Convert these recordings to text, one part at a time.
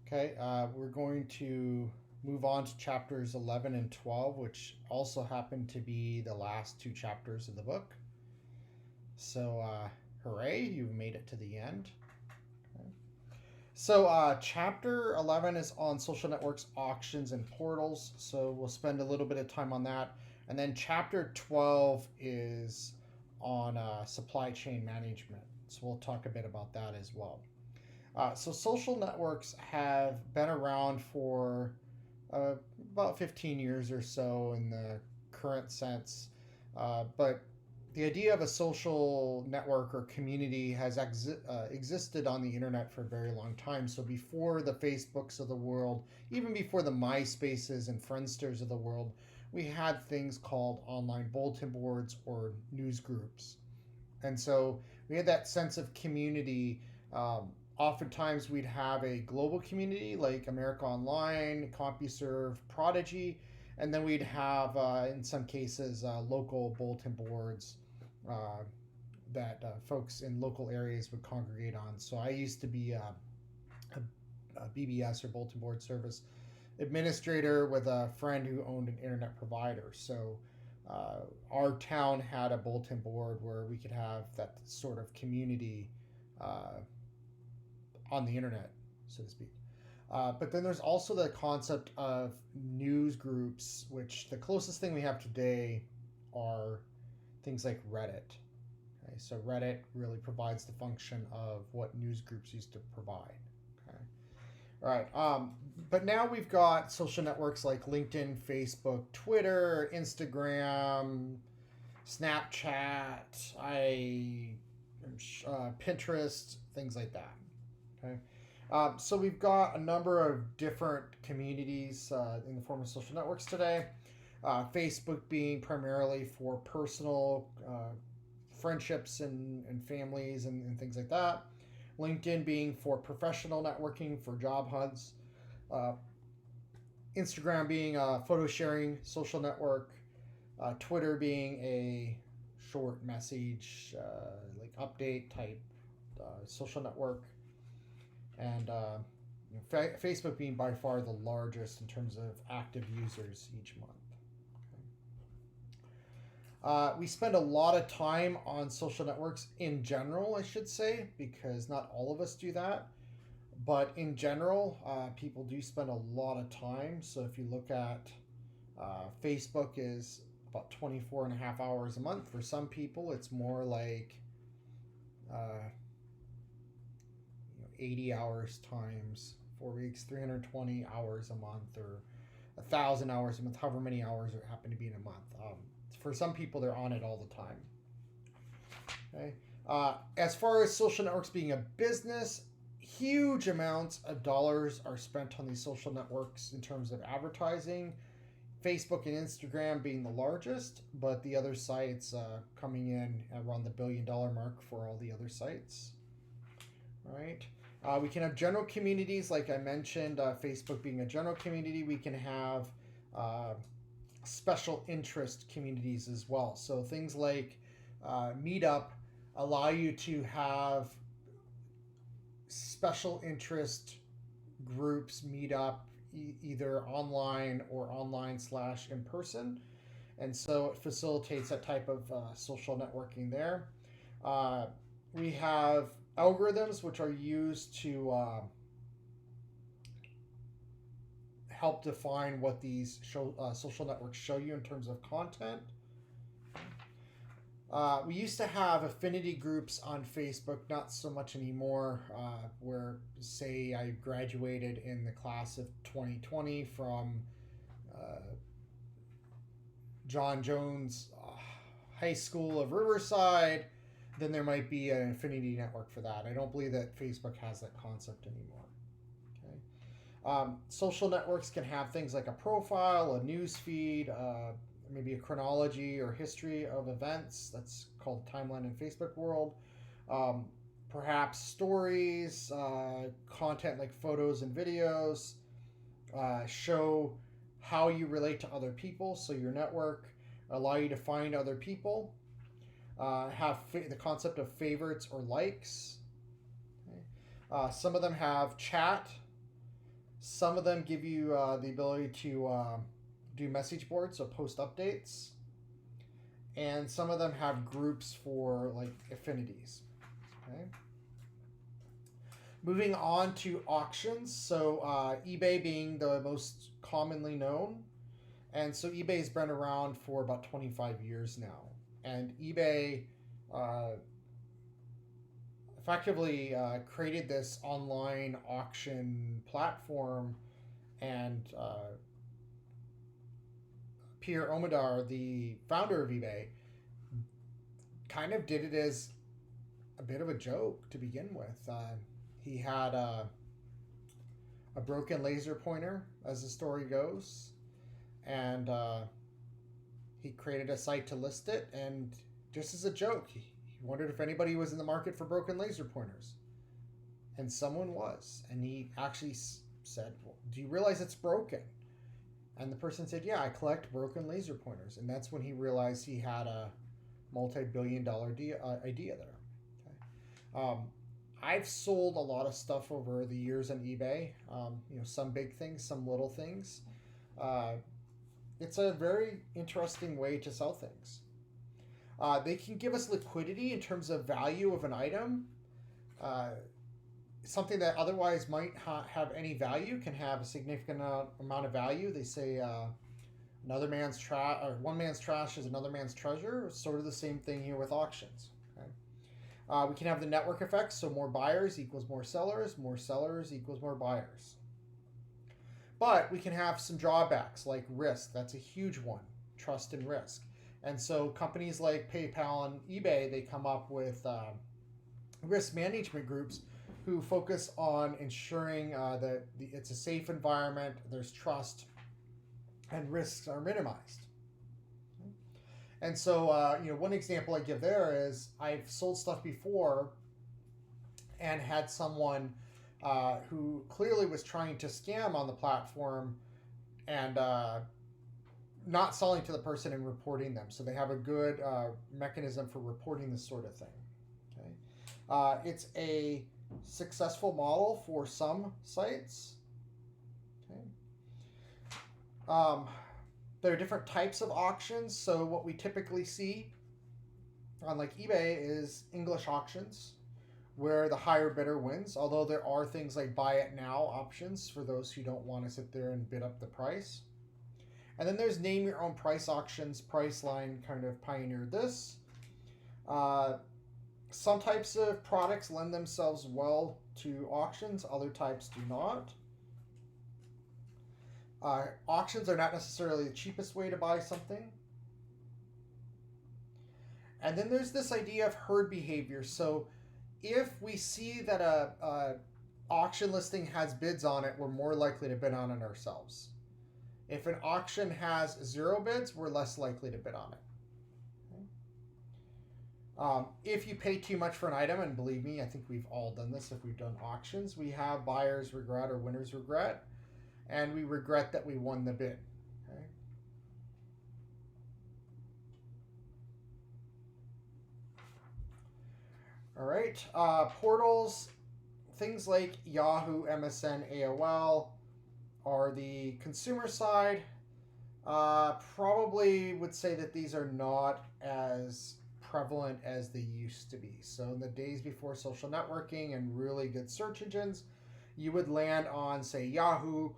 Okay, we're going to move on to chapters 11 and 12, which also happen to be the last two chapters of the book. So, hooray, you've made it to the end. Okay. So, chapter 11 is on social networks, auctions, and portals. So, we'll spend a little bit of time on that. And then, chapter 12 is on supply chain management. So, we'll talk a bit about that as well. So social networks have been around for uh, about 15 years or so in the current sense. But the idea of a social network or community has existed on the internet for a very long time. So before the Facebooks of the world, even before the MySpaces and Friendsters of the world, we had things called online bulletin boards or news groups. And so we had that sense of community. Oftentimes we'd have a global community like America Online, CompuServe, Prodigy, and then we'd have, in some cases, local bulletin boards uh, that folks in local areas would congregate on. So I used to be a BBS or bulletin board service administrator with a friend who owned an internet provider. So our town had a bulletin board where we could have that sort of community uh, on the internet, so to speak. But then there's also the concept of news groups, which the closest thing we have today are things like Reddit. Okay, so Reddit really provides the function of what news groups used to provide. Okay, all right. But now we've got social networks like LinkedIn, Facebook, Twitter, Instagram, Snapchat, Pinterest, things like that. Okay. So we've got a number of different communities in the form of social networks today. Facebook being primarily for personal friendships and families and things like that. LinkedIn being for professional networking, for job hunts. Uh, Instagram being a photo sharing social network. Twitter being a short message, like update type social network. And Facebook being by far the largest in terms of active users each month. We spend a lot of time on social networks in general, I should say, because not all of us do that. But in general, people do spend a lot of time. So if you look at Facebook is about 24 and a half hours a month. For some people, it's more like uh, 80 hours times 4 weeks, 320 hours a month, or 1,000 hours a month, however many hours it happen to be in a month. For some people, they're on it all the time. Okay. As far as social networks being a business, huge amounts of dollars are spent on these social networks in terms of advertising. Facebook and Instagram being the largest, but the other sites coming in around the $1 billion mark for all the other sites. All right. We can have general communities, like I mentioned, Facebook being a general community. We can have special interest communities as well. So things like Meetup allow you to have special interest groups meet up either online or online / in person. And so it facilitates that type of social networking there. Uh, we have algorithms which are used to help define what these social networks show you in terms of content. We used to have affinity groups on Facebook, not so much anymore, where, say, I graduated in the class of 2020 from uh, John Jones High School of Riverside, then there might be an affinity network for that. I don't believe that Facebook has that concept anymore. Okay. Social networks can have things like a profile, a news feed, maybe a chronology or history of events. That's called timeline in Facebook world. Um, Perhaps stories, content like photos and videos, show how you relate to other people. So your network allow you to find other people. Have the concept of favorites or likes. Okay. Some of them have chat. Some of them give you the ability to do message boards, so post updates. And some of them have groups for like affinities. Okay. Moving on to auctions. So eBay being the most commonly known. And so eBay's been around for about 25 years now. And eBay effectively created this online auction platform, and Pierre Omidyar, the founder of eBay, kind of did it as a bit of a joke to begin with. He had a broken laser pointer, as the story goes, and he created a site to list it, and just as a joke, he wondered if anybody was in the market for broken laser pointers. And someone was. And he actually said, well, do you realize it's broken? And the person said, yeah, I collect broken laser pointers. And that's when he realized he had a multi-billion-dollar idea there. Okay. I've sold a lot of stuff over the years on eBay. Some big things, some little things. It's a very interesting way to sell things. They can give us liquidity in terms of value of an item. Something that otherwise might have any value can have a significant amount of value. They say another man's trash, or one man's trash is another man's treasure. It's sort of the same thing here with auctions. Okay? We can have the network effect, so more buyers equals more sellers equals more buyers. But we can have some drawbacks like risk. That's a huge one, trust and risk. And so companies like PayPal and eBay, they come up with risk management groups who focus on ensuring that it's a safe environment, there's trust, and risks are minimized. And so, one example I give there is I've sold stuff before and had someone who clearly was trying to scam on the platform and not selling to the person and reporting them. So they have a good mechanism for reporting this sort of thing. Okay, it's a successful model for some sites. Okay. There are different types of auctions. So what we typically see on like eBay is English auctions, where the higher bidder wins, although there are things like buy it now options for those who don't want to sit there and bid up the price. And then there's name your own price auctions. Priceline kind of pioneered this. Some types of products lend themselves well to auctions, other types do not. Auctions are not necessarily the cheapest way to buy something. And then there's this idea of herd behavior. So if we see that a auction listing has bids on it, we're more likely to bid on it ourselves. If an auction has 0 bids, we're less likely to bid on it. Okay. If you pay too much for an item, and believe me, I think we've all done this if we've done auctions, we have buyer's regret or winner's regret, and we regret that we won the bid. Okay. All right, portals, things like Yahoo, MSN, AOL are the consumer side. Probably would say that these are not as prevalent as they used to be. So in the days before social networking and really good search engines, you would land on, say, Yahoo.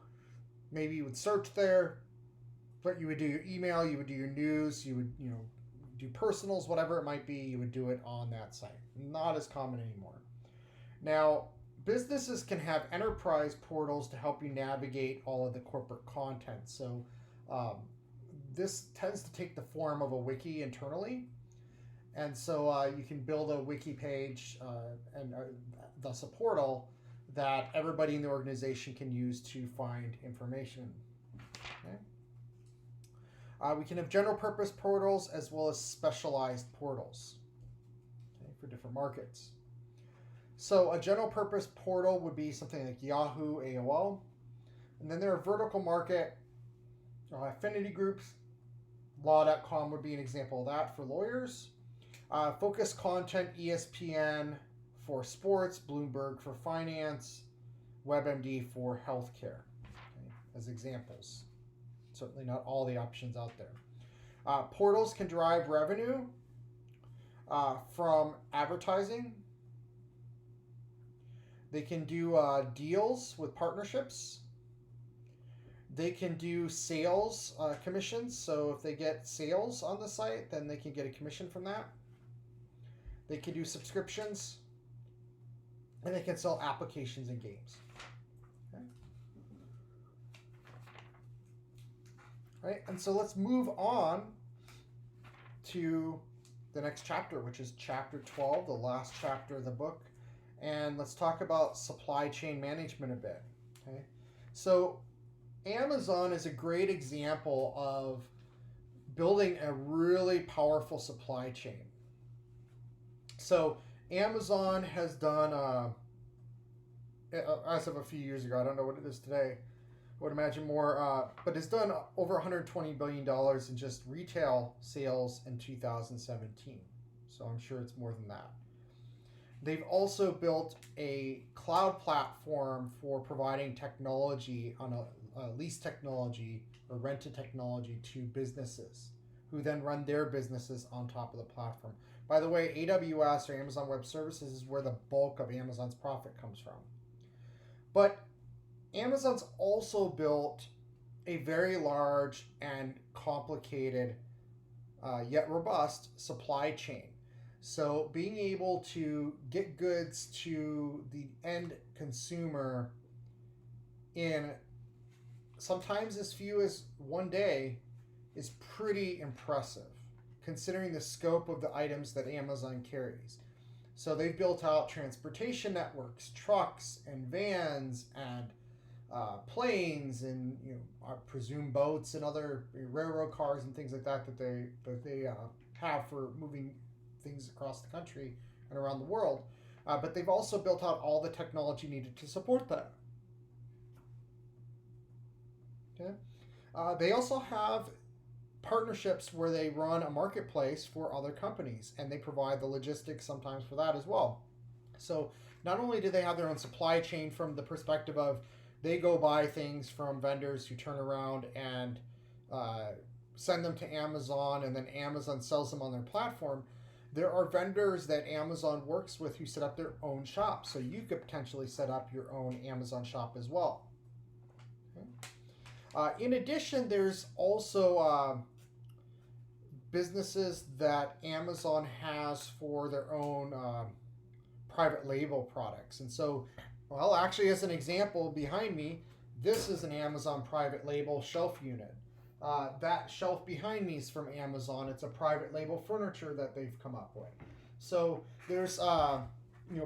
Maybe you would search there, but you would do your email, you would do your news, you would, do personals, whatever it might be, you would do it on that site. Not as common anymore. Now, businesses can have enterprise portals to help you navigate all of the corporate content. So this tends to take the form of a wiki internally. And so you can build a wiki page and thus a portal that everybody in the organization can use to find information. Okay. We can have general purpose portals as well as specialized portals, okay, for different markets. So a general purpose portal would be something like Yahoo, AOL. And then there are vertical market affinity groups. Law.com would be an example of that for lawyers. Focus content, ESPN for sports, Bloomberg for finance, WebMD for healthcare. as examples. Certainly not all the options out there. Portals can derive revenue from advertising. They can do deals with partnerships. They can do sales commissions. So if they get sales on the site, then they can get a commission from that. They can do subscriptions. And they can sell applications and games. Okay. Right, and so let's move on to the next chapter, which is chapter 12, the last chapter of the book. And let's talk about supply chain management a bit. Okay, so Amazon is a great example of building a really powerful supply chain. So Amazon has done, as of a few years ago, I don't know what it is today, I would imagine more, but it's done over $120 billion in just retail sales in 2017. So I'm sure it's more than that. They've also built a cloud platform for providing technology on a lease technology or rented technology to businesses who then run their businesses on top of the platform. By the way, AWS or Amazon Web Services is where the bulk of Amazon's profit comes from. But Amazon's also built a very large and complicated yet robust supply chain. So being able to get goods to the end consumer in sometimes as few as one day is pretty impressive, considering the scope of the items that Amazon carries. So they've built out transportation networks, trucks and vans and planes and I presume boats and other railroad cars and things like that they have for moving things across the country and around the world. But they've also built out all the technology needed to support that. Okay. They also have partnerships where they run a marketplace for other companies, and they provide the logistics sometimes for that as well. So not only do they have their own supply chain from the perspective of they go buy things from vendors who turn around and send them to Amazon, and then Amazon sells them on their platform. There are vendors that Amazon works with who set up their own shop, so you could potentially set up your own Amazon shop as well. Okay. In addition, there's also businesses that Amazon has for their own private label products. And so, well, actually, as an example, behind me, this is an Amazon private label shelf unit. That shelf behind me is from Amazon. It's a private label furniture that they've come up with. So there's,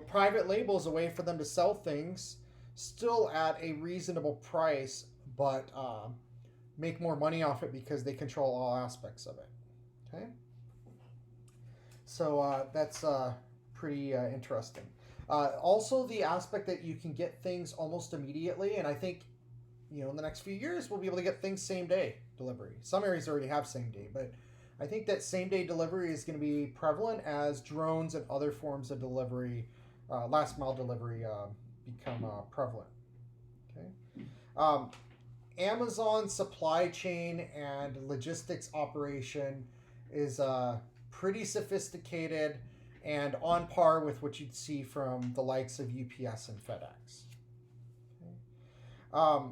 private label is a way for them to sell things still at a reasonable price, but make more money off it because they control all aspects of it. Okay. So that's pretty interesting. Also, the aspect that you can get things almost immediately, and I think in the next few years we'll be able to get things same day delivery. Some areas already have same day, but I think that same day delivery is going to be prevalent as drones and other forms of delivery, last mile delivery, become prevalent. Okay. Amazon supply chain and logistics operation is pretty sophisticated and on par with what you'd see from the likes of UPS and FedEx. Okay.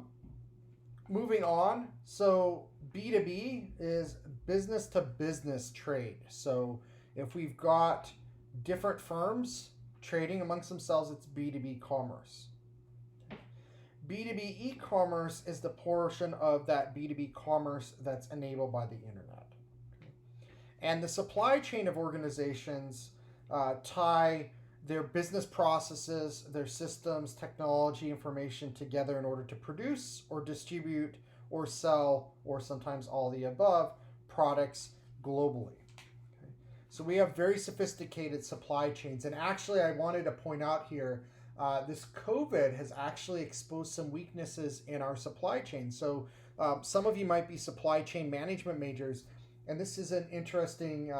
Moving on, so B2B is business to business trade. So if we've got different firms trading amongst themselves, it's B2B commerce. B2B e-commerce is the portion of that B2B commerce that's enabled by the internet. And the supply chain of organizations tie their business processes, their systems, technology, information together in order to produce or distribute or sell, or sometimes all the above, products globally. Okay. So we have very sophisticated supply chains. And actually, I wanted to point out here, this COVID has actually exposed some weaknesses in our supply chain. So some of you might be supply chain management majors, and this is an interesting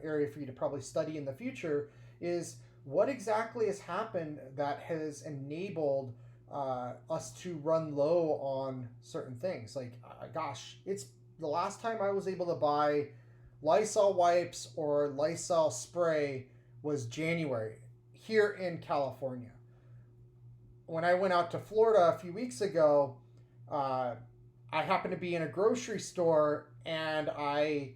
area for you to probably study in the future, is what exactly has happened that has enabled us to run low on certain things. Like, gosh, it's the last time I was able to buy Lysol wipes or Lysol spray was January here in California. When I went out to Florida a few weeks ago, uh, I happened to be in a grocery store and I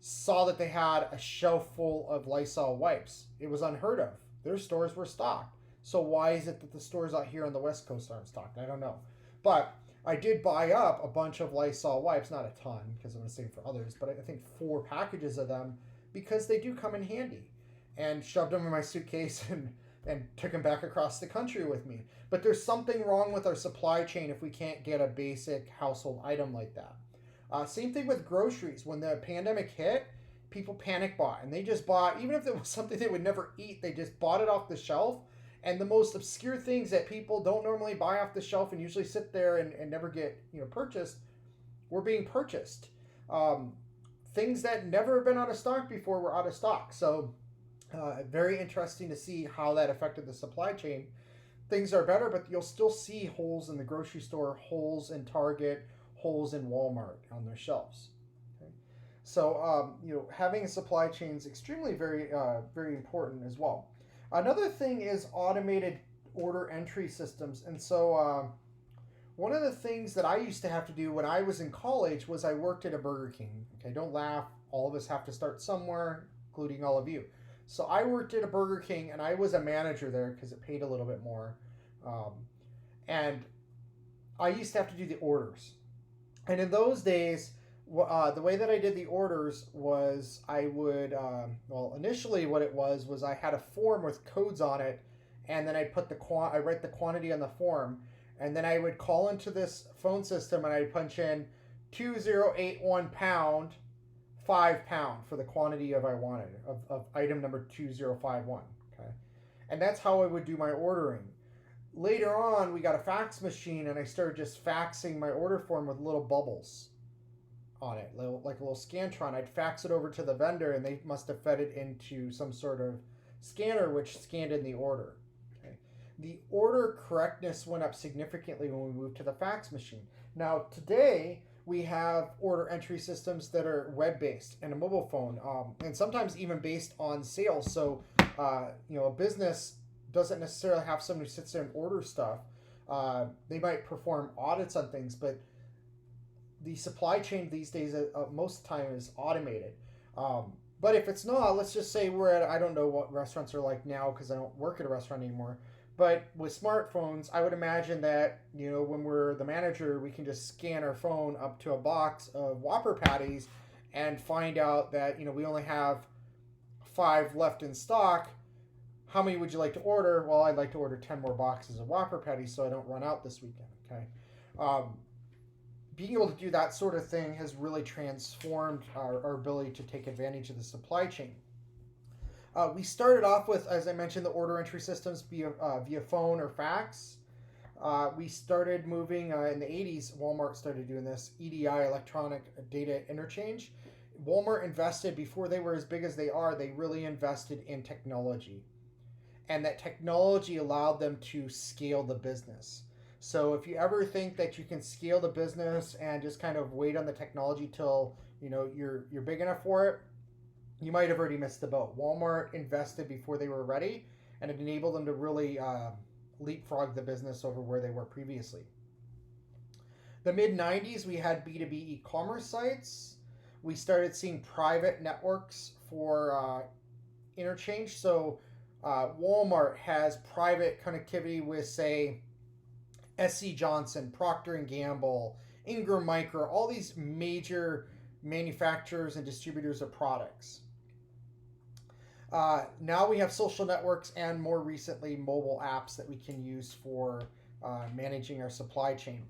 saw that they had a shelf full of Lysol wipes. It was unheard of. Their stores were stocked. So why is it that the stores out here on the West Coast aren't stocked? I don't know. But I did buy up a bunch of Lysol wipes, not a ton because I'm going to save for others, but I think 4 packages of them because they do come in handy, and shoved them in my suitcase and took them back across the country with me. But there's something wrong with our supply chain if we can't get a basic household item like that. Same thing with groceries. When the pandemic hit, people panic bought, and they just bought, even if it was something they would never eat, they just bought it off the shelf. And the most obscure things that people don't normally buy off the shelf and usually sit there and never get purchased were being purchased. Things that never been out of stock before were out of stock. So very interesting to see how that affected the supply chain. Things are better, but you'll still see holes in the grocery store, holes in Target, holes in Walmart on their shelves. Okay? So having a supply chain is extremely very important as well. Another thing is automated order entry systems, and so one of the things that I used to have to do when I was in college was I worked at a Burger King. Okay, don't laugh. All of us have to start somewhere, including all of you. So I worked at a Burger King, and I was a manager there because it paid a little bit more. And I used to have to do the orders. And in those days, the way that I did the orders was I would, initially what it was I had a form with codes on it, and then I'd put I write the quantity on the form, and then I would call into this phone system and I'd punch in 2081 pound, 5 pound for the quantity I wanted of item number 2051. Okay, and that's how I would do my ordering. Later on, we got a fax machine, and I started just faxing my order form with little bubbles on it, like a little Scantron. I'd fax it over to the vendor, and they must have fed it into some sort of scanner, which scanned in the order. Okay. The order correctness went up significantly when we moved to the fax machine. Now, today, we have order entry systems that are web-based and a mobile phone, and sometimes even based on sales. So, a business doesn't necessarily have someone who sits there and orders stuff. They might perform audits on things, but the supply chain these days, most of the time, is automated. But if it's not, let's just say we're at, I don't know what restaurants are like now because I don't work at a restaurant anymore. But with smartphones, I would imagine that, when we're the manager, we can just scan our phone up to a box of Whopper patties and find out that, we only have 5 left in stock. How many would you like to order? Well, I'd like to order 10 more boxes of Whopper patties so I don't run out this weekend. Okay. Being able to do that sort of thing has really transformed our ability to take advantage of the supply chain. We started off with, as I mentioned, the order entry systems via phone or fax. We started moving in the 80s. Walmart started doing this, EDI, electronic data interchange. Walmart invested, before they were as big as they are, they really invested in technology. And that technology allowed them to scale the business. So if you ever think that you can scale the business and just kind of wait on the technology till you're big enough for it, you might have already missed the boat. Walmart invested before they were ready, and it enabled them to really leapfrog the business over where they were previously. The mid-90s, we had B2B e-commerce sites. We started seeing private networks for interchange. So Walmart has private connectivity with, say, SC Johnson, Procter & Gamble, Ingram Micro, all these major manufacturers and distributors of products. Now we have social networks and, more recently, mobile apps that we can use for managing our supply chain.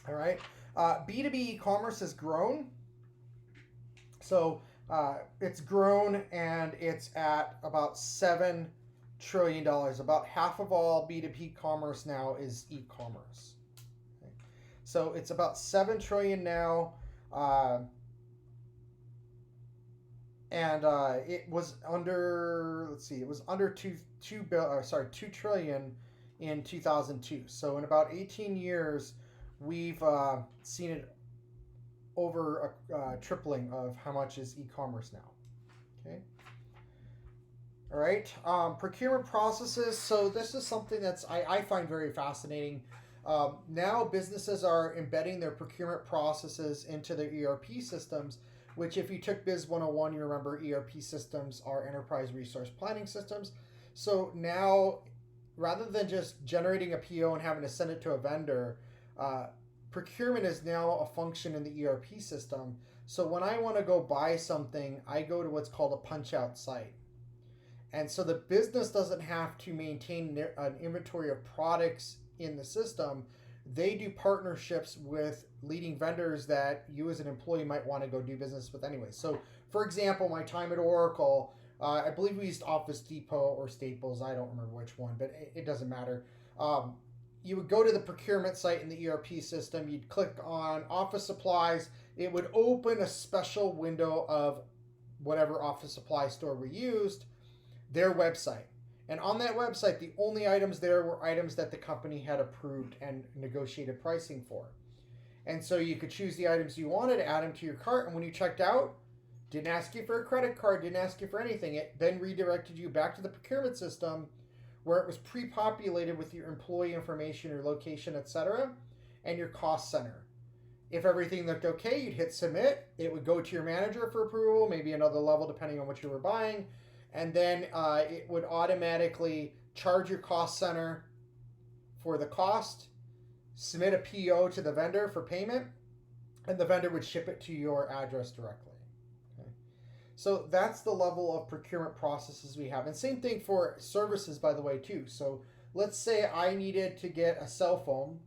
All right. B2B e-commerce has grown. So it's grown, and it's at about $7 trillion. About half of all B2B commerce now is e-commerce. Okay. So it's about $7 trillion now. And it was under, it was under 2 trillion in 2002. So in about 18 years, we've seen it over a tripling of how much is e-commerce now. Okay. All right. Procurement processes. So this is something that's I find very fascinating. Now businesses are embedding their procurement processes into their ERP systems, which if you took BIS 101, you remember ERP systems are enterprise resource planning systems. So now, rather than just generating a PO and having to send it to a vendor, procurement is now a function in the ERP system. So when I want to go buy something, I go to what's called a punch out site. And so the business doesn't have to maintain an inventory of products in the system. They do partnerships with leading vendors that you as an employee might want to go do business with anyway. So, for example, my time at Oracle, I believe we used Office Depot or Staples. I don't remember which one, but it doesn't matter. You would go to the procurement site in the ERP system. You'd click on office supplies. It would open a special window of whatever office supply store we used, their website. And on that website, the only items there were items that the company had approved and negotiated pricing for. And so you could choose the items you wanted, add them to your cart, and when you checked out, didn't ask you for a credit card, didn't ask you for anything. It then redirected you back to the procurement system where it was pre-populated with your employee information, your location, etc., and your cost center. If everything looked okay, you'd hit submit. It would go to your manager for approval, maybe another level depending on what you were buying. And then it would automatically charge your cost center for the cost, submit a PO to the vendor for payment, and the vendor would ship it to your address directly. Okay. So that's the level of procurement processes we have. And same thing for services, by the way, too. So let's say I needed to get a cell phone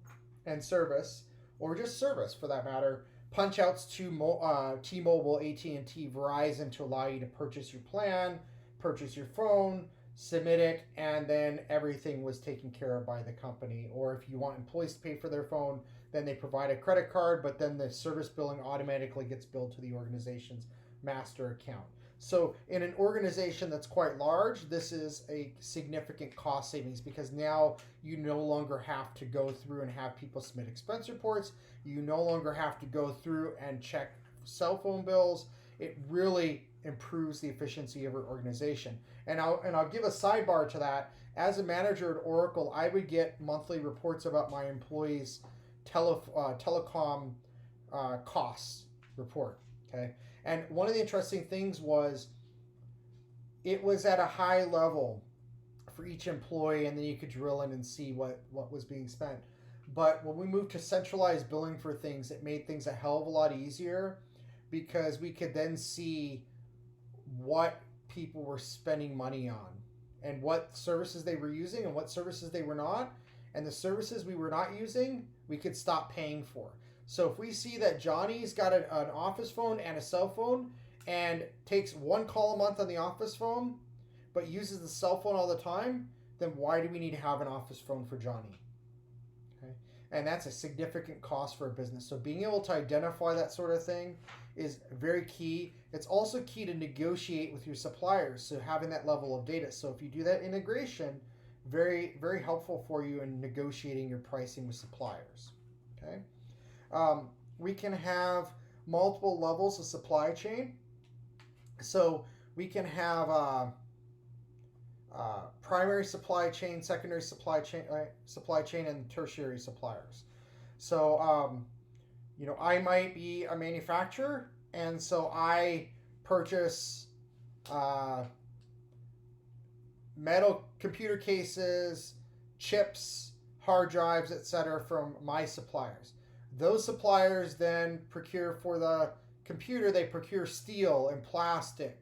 and service, or just service for that matter, punch outs to T-Mobile, AT&T, Verizon to allow you to purchase your plan, purchase your phone, submit it, and then everything was taken care of by the company. Or if you want employees to pay for their phone, then they provide a credit card, but then the service billing automatically gets billed to the organization's master account. So in an organization that's quite large, this is a significant cost savings because now you no longer have to go through and have people submit expense reports. You no longer have to go through and check cell phone bills. It really improves the efficiency of your organization. And I'll give a sidebar to that. As a manager at Oracle, I would get monthly reports about my employees' telecom costs report. Okay, and one of the interesting things was it was at a high level for each employee, and then you could drill in and see what was being spent. But when we moved to centralized billing for things, it made things a hell of a lot easier because we could then see what people were spending money on and what services they were using and what services they were not. And the services we were not using, we could stop paying for. So if we see that Johnny's got an office phone and a cell phone and takes one call a month on the office phone, but uses the cell phone all the time, then why do we need to have an office phone for Johnny? Okay. And that's a significant cost for a business. So being able to identify that sort of thing is very key. It's also key to negotiate with your suppliers. So having that level of data. So if you do that integration, very, very helpful for you in negotiating your pricing with suppliers. Okay. We can have multiple levels of supply chain. So we can have primary supply chain, secondary supply chain, and tertiary suppliers. So I might be a manufacturer, and so I purchase metal computer cases, chips, hard drives, etc. from my suppliers. Those suppliers then procure for the computer, they procure steel and plastic.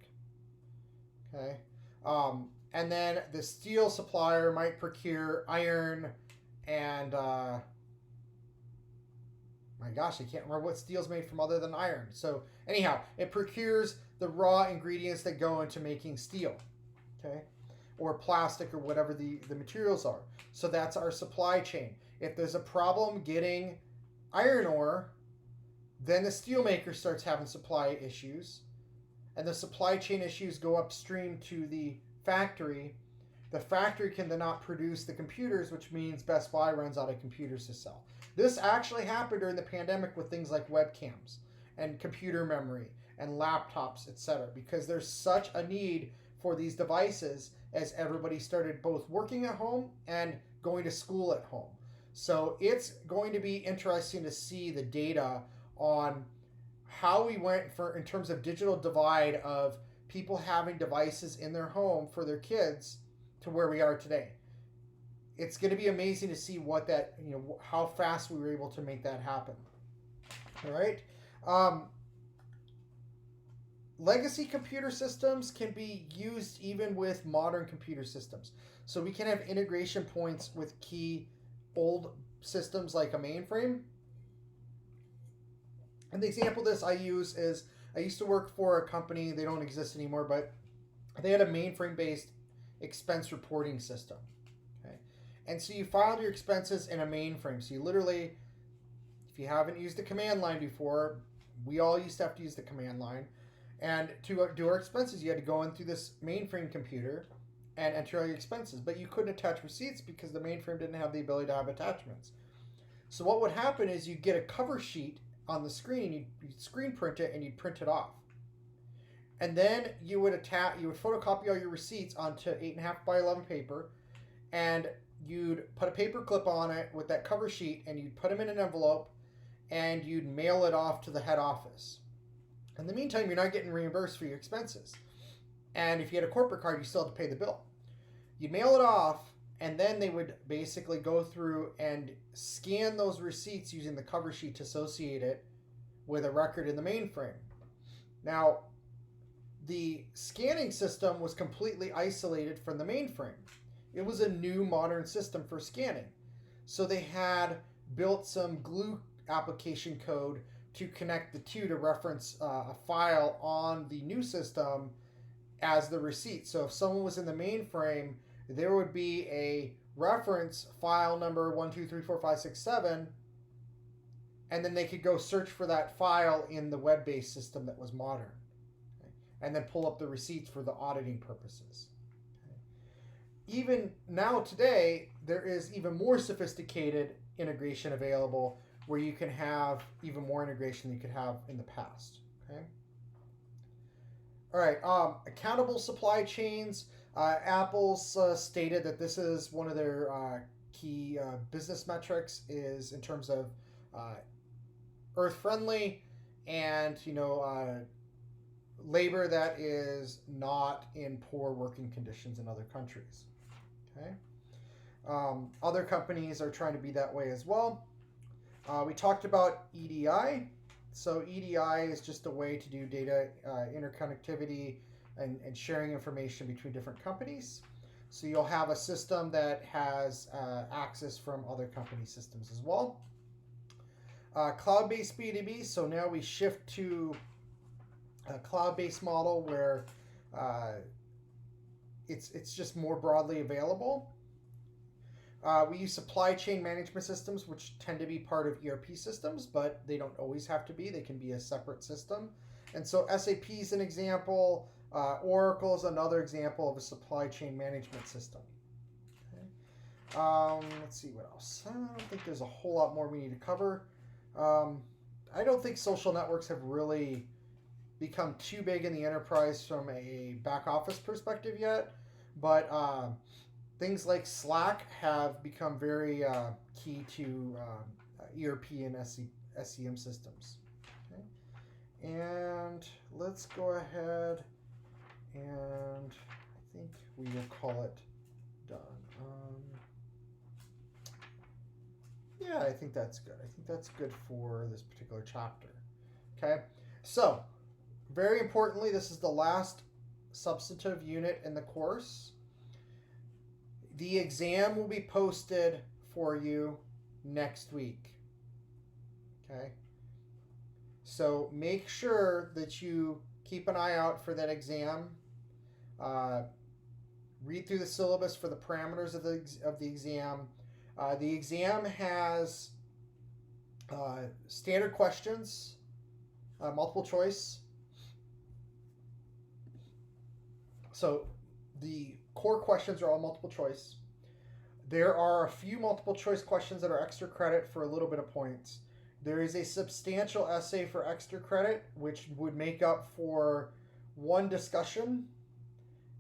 Okay. And then the steel supplier might procure iron and my gosh, I can't remember what steel's made from other than iron. So anyhow, it procures the raw ingredients that go into making steel, okay, or plastic or whatever the materials are. So that's our supply chain. If there's a problem getting iron ore, then the steelmaker starts having supply issues, and the supply chain issues go upstream to the factory, the factory can then not produce the computers, which means Best Buy runs out of computers to sell. This actually happened during the pandemic with things like webcams and computer memory and laptops, etc., because there's such a need for these devices as everybody started both working at home and going to school at home. So it's going to be interesting to see the data on how we went in terms of digital divide of people having devices in their home for their kids to where we are today. It's going to be amazing to see what that, how fast we were able to make that happen. All right. Legacy computer systems can be used even with modern computer systems. So we can have integration points with key old systems like a mainframe. And the example of this I use is I used to work for a company, they don't exist anymore, but they had a mainframe-based expense reporting system. Okay? And so you filed your expenses in a mainframe. So you literally, if you haven't used the command line before, we all used to have to use the command line. And to do our expenses, you had to go in through this mainframe computer and enter all your expenses. But you couldn't attach receipts because the mainframe didn't have the ability to have attachments. So what would happen is you'd get a cover sheet on the screen, you'd screen print it, and you'd print it off. And then you would photocopy all your receipts onto 8.5 by 11 paper, and you'd put a paper clip on it with that cover sheet, and you'd put them in an envelope, and you'd mail it off to the head office. In the meantime, you're not getting reimbursed for your expenses. And if you had a corporate card, you still had to pay the bill. You'd mail it off, and then they would basically go through and scan those receipts using the cover sheet to associate it with a record in the mainframe. Now, the scanning system was completely isolated from the mainframe. It was a new modern system for scanning. So they had built some glue application code to connect the two to reference a file on the new system as the receipt. So if someone was in the mainframe, there would be a reference file number 1234567, and then they could go search for that file in the web-based system that was modern, okay? And then pull up the receipts for the auditing purposes. Okay? Even now today, there is even more sophisticated integration available where you can have even more integration than you could have in the past. Okay. All right. Accountable supply chains. Apple's stated that this is one of their key business metrics is in terms of earth-friendly and labor that is not in poor working conditions in other countries. Okay. Other companies are trying to be that way as well. We talked about EDI. So EDI is just a way to do data interconnectivity and sharing information between different companies. So you'll have a system that has access from other company systems as well. Cloud-based B2B. So now we shift to a cloud-based model where it's just more broadly available. We use supply chain management systems, which tend to be part of ERP systems, but they don't always have to be. They can be a separate system. And so SAP is an example. Oracle is another example of a supply chain management system. Okay. Let's see what else. I don't think there's a whole lot more we need to cover. I don't think social networks have really become too big in the enterprise from a back office perspective yet, but things like Slack have become very key to ERP and SCM systems. Okay. And let's go ahead and I think we will call it done. Yeah, I think that's good. I think that's good for this particular chapter. Okay, so very importantly, this is the last substantive unit in the course. The exam will be posted for you next week. Okay, so make sure that you keep an eye out for that exam. Read through the syllabus for the parameters of the exam. The exam has standard questions, multiple choice. So the core questions are all multiple choice. There are a few multiple choice questions that are extra credit for a little bit of points. There is a substantial essay for extra credit, which would make up for one discussion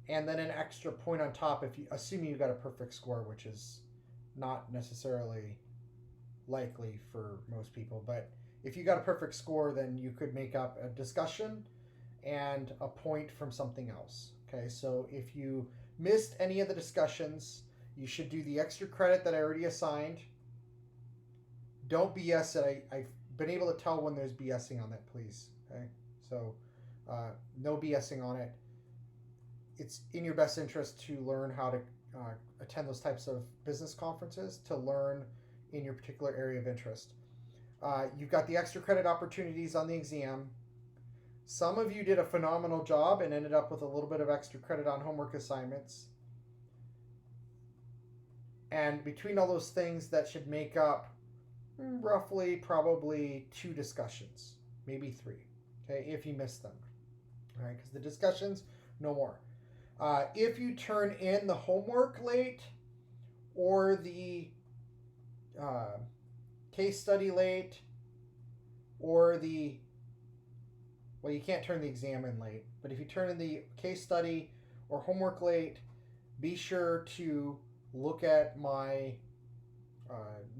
and then an extra point on top if you assuming you got a perfect score, which is not necessarily likely for most people. But if you got a perfect score, then you could make up a discussion and a point from something else. Okay, so if you missed any of the discussions, you should do the extra credit that I already assigned. Don't BS it. I've been able to tell when there's BSing on it, please. Okay, so no BSing on it. It's in your best interest to learn how to attend those types of business conferences to learn in your particular area of interest. You've got the extra credit opportunities on the exam. Some of you did a phenomenal job and ended up with a little bit of extra credit on homework assignments. And between all those things, that should make up roughly probably 2 discussions, maybe 3, okay, if you missed them. All right, because the discussions, no more. If you turn in the homework late or the case study late or well, you can't turn the exam in late, but if you turn in the case study or homework late, be sure to look at my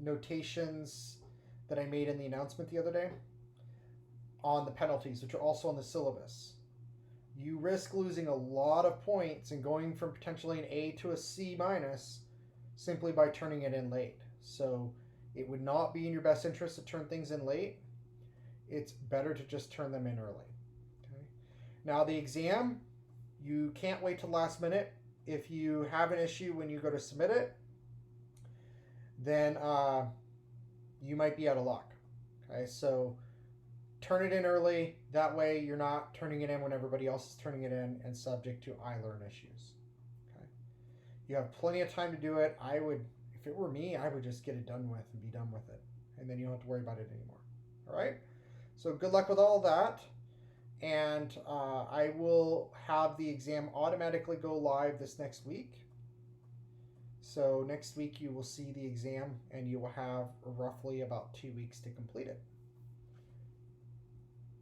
notations that I made in the announcement the other day on the penalties, which are also on the syllabus. You risk losing a lot of points and going from potentially an A to a C minus simply by turning it in late. So it would not be in your best interest to turn things in late. It's better to just turn them in early. Okay. Now the exam, you can't wait till last minute. If you have an issue when you go to submit it, then you might be out of luck. Okay, so turn it in early. That way you're not turning it in when everybody else is turning it in and subject to iLearn issues. Okay, you have plenty of time to do it. If it were me, I would just get it done with and be done with it, and then you don't have to worry about it anymore. All right. So good luck with all that. And I will have the exam automatically go live this next week. So next week you will see the exam and you will have roughly about 2 weeks to complete it.